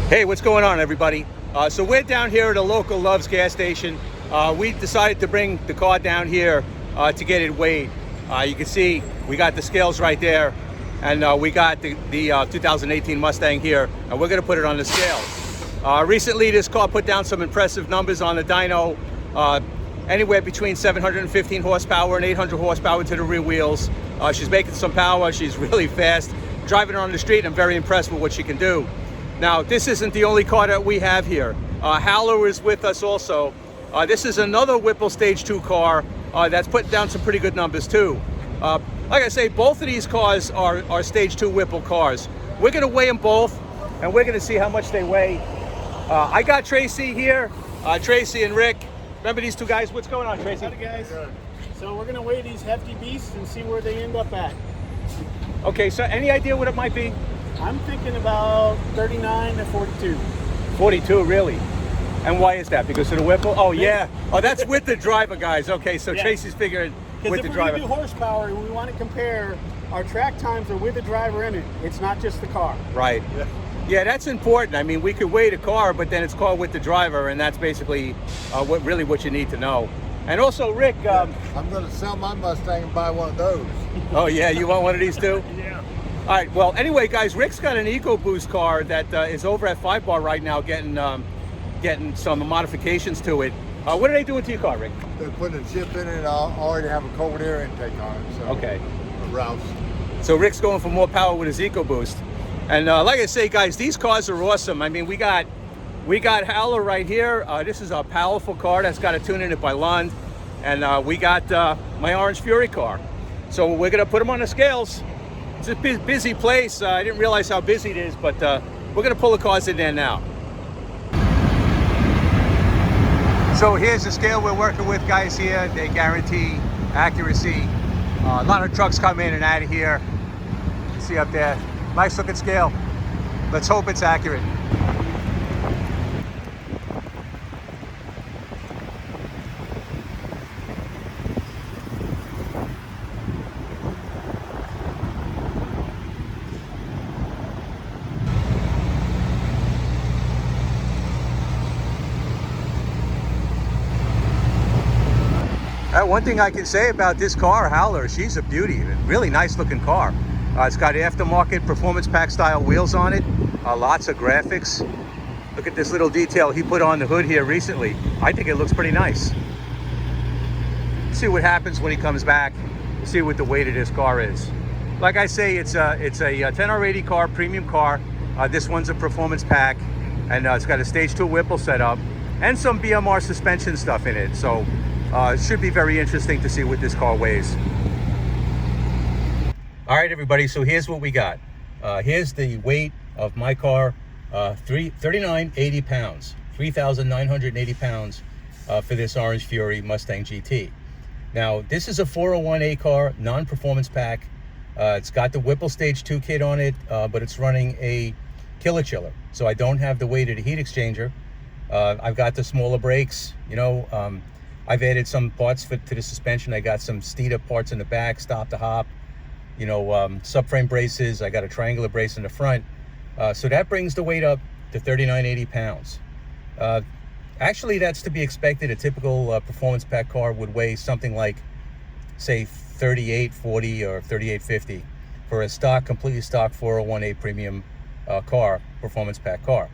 Hey, what's going on, everybody? So we're down here at a local Love's gas station. We decided to bring the car down here to get it weighed. You can see we got the scales right there, and we got the 2018 Mustang here, and we're going to put it on the scales. Recently, this car put down some impressive numbers on the dyno, anywhere between 715 horsepower and 800 horsepower to the rear wheels. She's making some power. She's really fast. Driving her on the street, I'm very impressed with what she can do. Now, this isn't the only car that we have here. Howler is with us also. This is another Whipple Stage 2 car that's putting down some pretty good numbers too. Like I say, both of these cars are Stage 2 Whipple cars. We're gonna weigh them both, and we're gonna see how much they weigh. I got Tracy here, Tracy and Rick. Remember these two guys? What's going on, Tracy? Howdy, guys. So we're gonna weigh these hefty beasts and see where they end up at. Okay, so any idea what it might be? I'm thinking about 39 to 42. 42, really? And why is that? Because of the Whipple? Oh, yeah. Oh, that's with the driver, guys. Okay, so yeah. Tracy's figuring with the driver. Because if we're going to do horsepower and we want to compare, our track times are with the driver in it. It's not just the car. Right. Yeah, that's important. I mean, we could weigh the car, but then it's car with the driver, and that's basically what you need to know. And also, Rick... I'm going to sell my Mustang and buy one of those. Oh, yeah? You want one of these, too? Yeah. All right, well, anyway, guys, Rick's got an EcoBoost car that is over at 5 Bar right now getting some modifications to it. What are they doing to your car, Rick? They're putting a chip in it, and I already have a cold air intake on it. So okay. Rouse. So Rick's going for more power with his EcoBoost. And like I say, guys, these cars are awesome. I mean, we got Howler right here. This is a powerful car that's got a tune in it by Lund. And we got my Orange Fury car. So we're going to put them on the scales. It's a busy place. I didn't realize how busy it is, but we're going to pull the cars in there now. So here's the scale we're working with, guys, here. They guarantee accuracy. A lot of trucks come in and out of here. You see up there, nice looking scale. Let's hope it's accurate. One thing I can say about this car, Howler, she's a beauty. A really nice looking car. It's got aftermarket performance pack style wheels on it. Lots of graphics. Look at this little detail he put on the hood here recently. I think it looks pretty nice. Let's see what happens when he comes back. We'll see what the weight of this car is. Like I say, it's a 10R80 car, premium car. This one's a performance pack, and it's got a Stage 2 Whipple setup and some BMR suspension stuff in it. So it should be very interesting to see what this car weighs. All right, everybody, so here's what we got. Here's the weight of my car, 3,980 pounds, 3,980 pounds for this Orange Fury Mustang GT. Now, this is a 401A car, non-performance pack. It's got the Whipple Stage 2 kit on it, but it's running a killer chiller. So I don't have the weight of the heat exchanger. I've got the smaller brakes, you know. I've added some parts to the suspension. I got some Steeda parts in the back, stop to hop, you know, subframe braces. I got a triangular brace in the front. So that brings the weight up to 3,980 pounds. Actually, that's to be expected. A typical performance pack car would weigh something like, say, 3,840 or 3,850 for a stock, completely stock 401A premium car, performance pack car.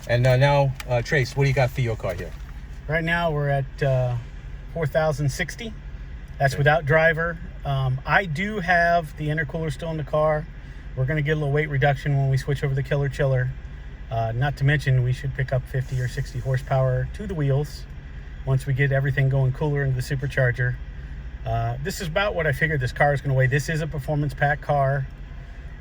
And now, Trace, what do you got for your car here? Right now we're at 4,060. That's without driver. I do have the intercooler still in the car. We're going to get a little weight reduction when we switch over the killer chiller. Not to mention we should pick up 50 or 60 horsepower to the wheels once we get everything going cooler into the supercharger. This is about what I figured this car is going to weigh. This is a performance pack car.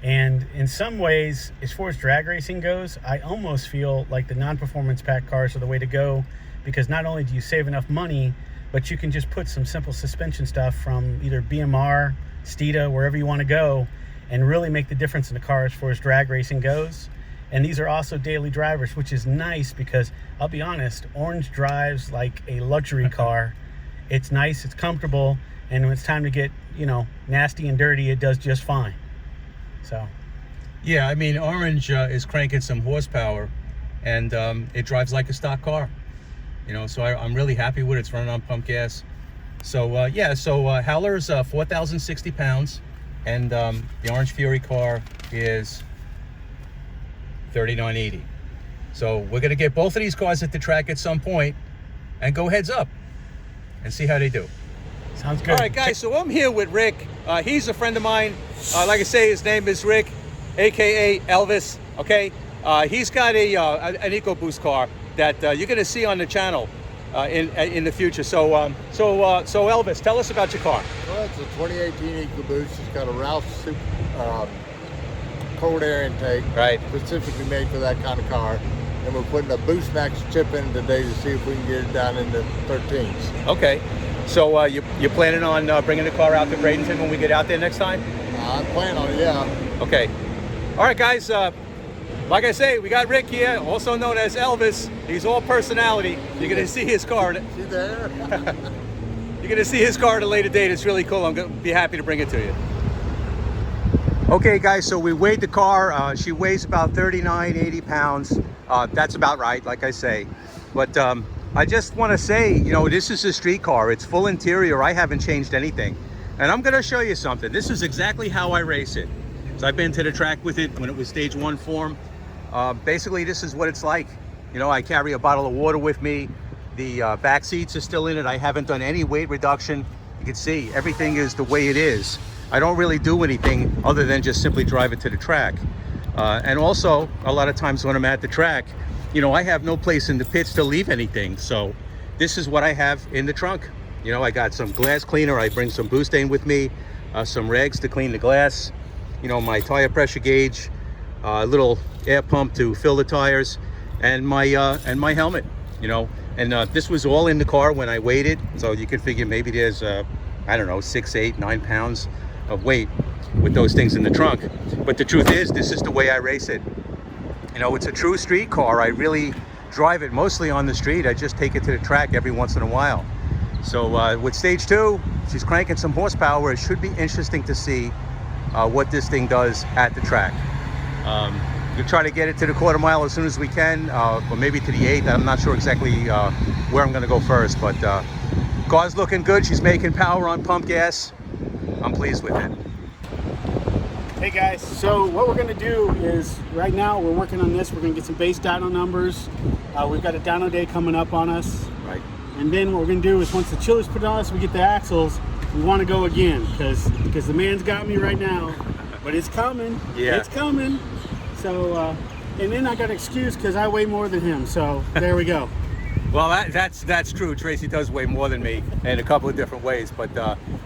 And in some ways, as far as drag racing goes, I almost feel like the non-performance pack cars are the way to go, because not only do you save enough money, but you can just put some simple suspension stuff from either BMR, Steeda, wherever you want to go, and really make the difference in the car as far as drag racing goes. And these are also daily drivers, which is nice because I'll be honest, orange drives like a luxury car. It's nice, it's comfortable, and when it's time to get, you know, nasty and dirty, it does just fine. So, yeah, I mean, orange is cranking some horsepower, and it drives like a stock car. You know, so I'm really happy with it. It's running on pump gas. So yeah, so Howler's 4,060 pounds, and the Orange Fury car is 3,980. So we're gonna get both of these cars at the track at some point and go heads up and see how they do. sounds good. All right, guys, so I'm here with Rick. He's a friend of mine. Like I say, his name is Rick, aka Elvis. Okay, he's got an EcoBoost car that you're going to see on the channel in the future. So Elvis, tell us about your car. Well, it's a 2018 EcoBoost. It's got a Rouse cold air intake, Right. specifically made for that kind of car. And we're putting a Boost Max chip in today to see if we can get it down into 13s. Okay, so you're planning on bringing the car out to Bradenton when we get out there next time? I plan on it, yeah. Okay. All right, guys. Like I say, we got Rick here, also known as Elvis. He's all personality. You're going to see his car. See there? You're going to see his car at a later date. It's really cool. I'm going to be happy to bring it to you. Okay, guys, so we weighed the car. She weighs about 80 pounds. That's about right, like I say. But I just want to say, you know, this is a street car. It's full interior. I haven't changed anything. And I'm going to show you something. This is exactly how I race it. So I've been to the track with it when it was stage 1 form. Basically, this is what it's like. You know, I carry a bottle of water with me. The back seats are still in it. I haven't done any weight reduction. You can see everything is the way it is. I don't really do anything other than just simply drive it to the track. And also, a lot of times when I'm at the track, you know, I have no place in the pits to leave anything. So this is what I have in the trunk. You know, I got some glass cleaner. I bring some Boostain with me, some rags to clean the glass, you know, my tire pressure gauge, a little air pump to fill the tires, and my helmet, you know. And this was all in the car when I weighed it. So you can figure maybe there's, I don't know, 6, 8, 9 pounds of weight with those things in the trunk. But the truth is, this is the way I race it. You know, it's a true street car. I really drive it mostly on the street. I just take it to the track every once in a while. So with stage 2, she's cranking some horsepower. It should be interesting to see what this thing does at the track. We'll try to get it to the quarter mile as soon as we can, or maybe to the 8th. I'm not sure exactly where I'm going to go first, but car's looking good. She's making power on pump gas. I'm pleased with it. Hey guys, so what we're going to do is, right now we're working on this. We're going to get some base dyno numbers. We've got a dyno day coming up on us. Right. And then what we're going to do is, once the chiller's put on us, we get the axles, we want to go again, because the man's got me right now. But it's coming. Yeah. It's coming. So, and then I got an excuse because I weigh more than him. So there we go. Well, that's true. Tracy does weigh more than me in a couple of different ways. But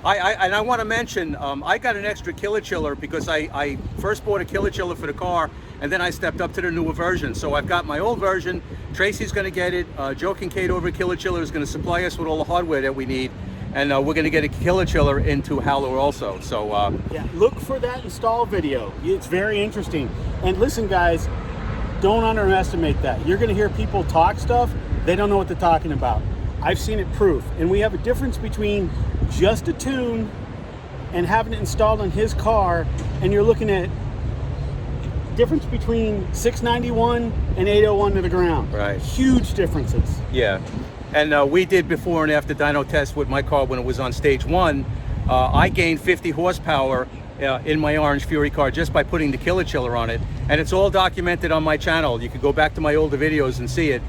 I want to mention, I got an extra killer chiller because I first bought a killer chiller for the car, and then I stepped up to the newer version. So I've got my old version. Tracy's going to get it. Joe Kincaid over at Killer Chiller is going to supply us with all the hardware that we need. And we're going to get a killer chiller into Howler also. So yeah, look for that install video. It's very interesting. And listen, guys, don't underestimate that. You're going to hear people talk stuff. They don't know what they're talking about. I've seen it proof. And we have a difference between just a tune and having it installed on his car. And you're looking at difference between 691 and 801 to the ground. Right. Huge differences. yeah. And we did before and after dyno test with my car when it was on stage 1. I gained 50 horsepower in my Orange Fury car just by putting the killer chiller on it. And it's all documented on my channel. You can go back to my older videos and see it.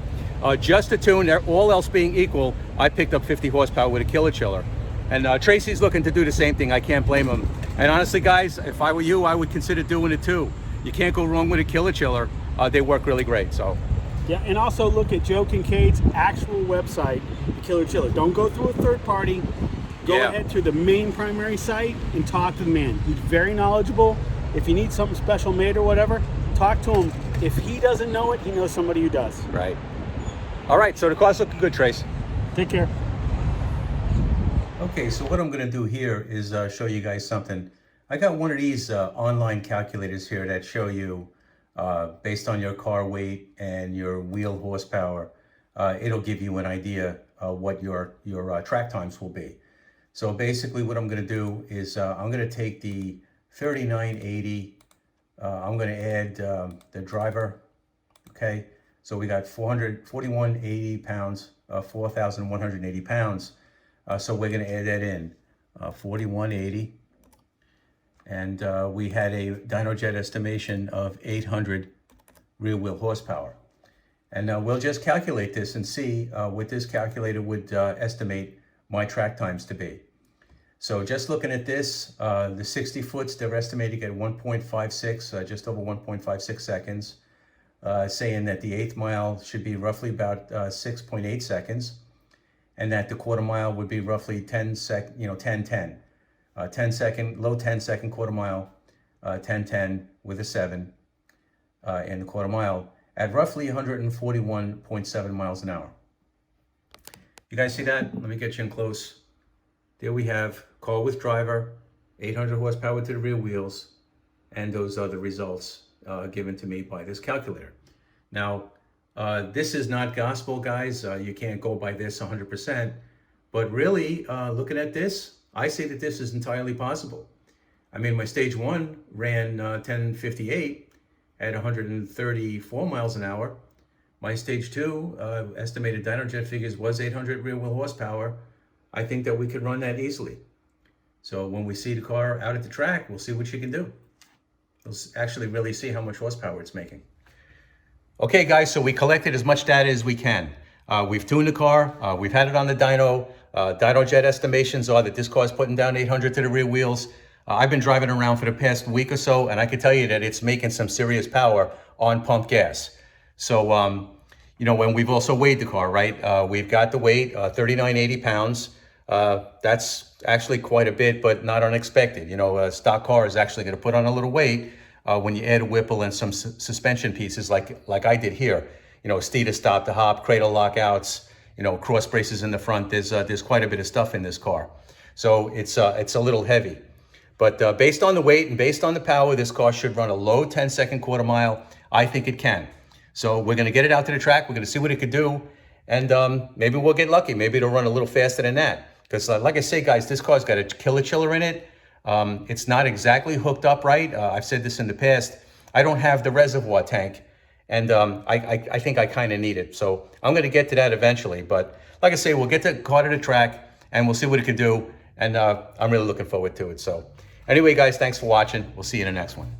Just a tune, all else being equal, I picked up 50 horsepower with a killer chiller. And Tracy's looking to do the same thing. I can't blame him. And honestly, guys, if I were you, I would consider doing it too. You can't go wrong with a killer chiller. They work really great. So. Yeah, and also look at Joe Kincaid's actual website, the Killer Chiller. Don't go through a third party. Go ahead to the main primary site and talk to the man. He's very knowledgeable, If you need something special made or whatever, talk to him. If he doesn't know it, he knows somebody who does. Right. All right, so the car's looking good, Trace. Take care. Okay, so what I'm gonna do here is show you guys something. I got one of these online calculators here that show you, based on your car weight and your wheel horsepower, it'll give you an idea what your track times will be. So basically what I'm gonna do is I'm gonna take the 3980, I'm gonna add the driver, okay? So we got 4180 pounds, 4,180 pounds. So we're gonna add that in, 4180. And we had a DynoJet estimation of 800 rear wheel horsepower. And we'll just calculate this and see what this calculator would estimate my track times to be. So just looking at this, the 60 foots, they're estimating at 1.56, just over 1.56 seconds, saying that the 8th mile should be roughly about 6.8 seconds, and that the quarter mile would be roughly 10 10. 10-second, low 10-second quarter mile, 10-10 with a 7 in the quarter mile at roughly 141.7 miles an hour. You guys see that? Let me get you in close. There we have car with driver, 800 horsepower to the rear wheels, and those are the results given to me by this calculator. Now, this is not gospel, guys. You can't go by this 100%, but really, looking at this, I say that this is entirely possible. I mean, my stage 1 ran 1058 at 134 miles an hour. My stage 2 estimated DynoJet figures was 800 rear wheel horsepower. I think that we could run that easily. So when we see the car out at the track, we'll see what you can do. We'll actually really see how much horsepower it's making. Okay, guys, so we collected as much data as we can. We've tuned the car, we've had it on the dyno. DynoJet estimations are that this car is putting down 800 to the rear wheels. I've been driving around for the past week or so, and I can tell you that it's making some serious power on pump gas. So, you know, when we've also weighed the car, right? We've got the weight, 3980 pounds. That's actually quite a bit, but not unexpected. You know, a stock car is actually going to put on a little weight when you add a Whipple and some suspension pieces like I did here. You know, steer stop, the hop, cradle lockouts, you know, cross braces in the front. There's quite a bit of stuff in this car. So it's a little heavy. But based on the weight and based on the power, this car should run a low 10-second quarter mile. I think it can. So we're going to get it out to the track. We're going to see what it could do. And maybe we'll get lucky. Maybe it'll run a little faster than that. Because like I say, guys, this car's got a killer chiller in it. It's not exactly hooked up right. I've said this in the past. I don't have the reservoir tank. And I think I kind of need it. So I'm going to get to that eventually. But like I say, we'll get the car to the track and we'll see what it can do. And I'm really looking forward to it. So anyway, guys, thanks for watching. We'll see you in the next one.